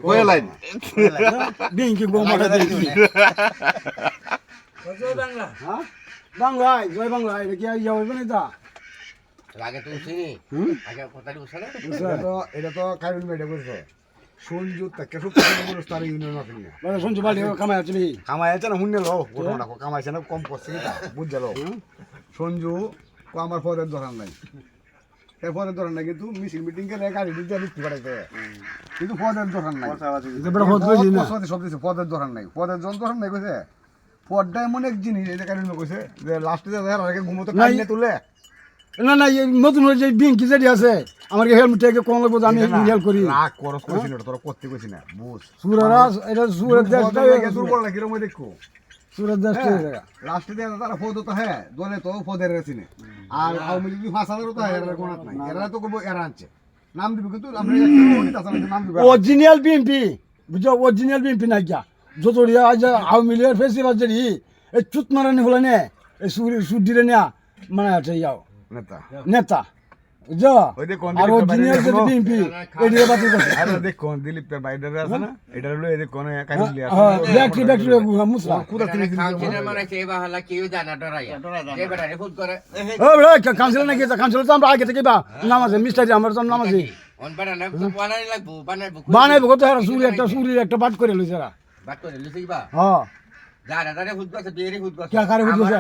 কয় লাইন বিঙ্কি গোমাটা দেখি জয় বাংলা হ্যাঁ বাংলায় জয় বাংলায় এটা কি ইয়া হইবে না তা আগে তো উঠিনি আগে কথাটি উঠছে না এটা তো কারণ মেডে করছে সঞ্জু তাকে সব মানুষ তার ইউনিয়ন আছে না বলে শুনছো বাড়ি কামাই আছে নাকি কামাইছে না হুন্নে লো ঘটনা কামাইছে না কম করছে কি তা বুঝছে লো সঞ্জু কো আমার পদের দরকার নাই এই পদের দরকার নাই কিন্তু মিছিল মিটিং কে গাড়ি দিতে লিখতে পারাইতে কিন্তু পদের দরকার নাই এটা বড় হদ কইছি না সব দিছে পদের দরকার নাই পদের জন দরকার নাই কইছে পদটা এমন এক জিনিস এই যে কারণ কইছে যে লাস্টে যে আগে ঘুমোতে কাইনে তুলে না না এই নতুন ওই যে বিঙ্কি যেটি আছে আমার হেলমেট থেকে কোন লাগবো আমি হেল্প করি রাগ করস কইছিস না তোরা করতে কইছিস না বুঝ সুরারা এটা সুরের দেশটা দুর্বল না কিরম দেখো সুরের দেশটা লাস্টে দিয়ে তারা পদ তো হ্যাঁ দলে তো পদের রেছিনে আর আওয়ামী লীগ 5000 তো এরা কোনাত নাই এরা তো করবো এরা আনছে নাম দিবে কিন্তু আমরা নাম দিবে অরিজিনাল বিএমপি বুঝছো অরিজিনাল বিএমপি না গিয়া যত আজ আওয়ামী লীগের ফেস্টিভাল যেটি এই চুত মারানি হলো নে এই সুদিরে নেয়া মানে আছে ইয়াও নেতা নেতা বুঝছো ওই যে কোন আর অরিজিনাল যেটি বিএমপি এদিকে বাতিল করছে আরে দেখ কোন দিলীপ তার বাইরে আছে না এটা হলো এই যে কোন কাহিনী আছে হ্যাঁ ব্যাটারি মুসলা কুদা তিনি কাউন্সিলর মানে কে বাহালা কেউ জানা ডরাইয়া যে বেটারে ফুট করে ও বড় কাউন্সিলর নাকি কাউন্সিলর তো আমরা আগে থেকে বা নাম আছে মিস্টার আমার তো নাম আছে অন বেটারে তো বানাই লাগবো বানাইবো বানাইবো কত আর সুরি একটা বাট করে লইছে এরা বাট করে লিখিবা হ্যাঁ যারা তারে ফুট করছে বিয়েরে ফুট করছে কে কারে ফুট করছে?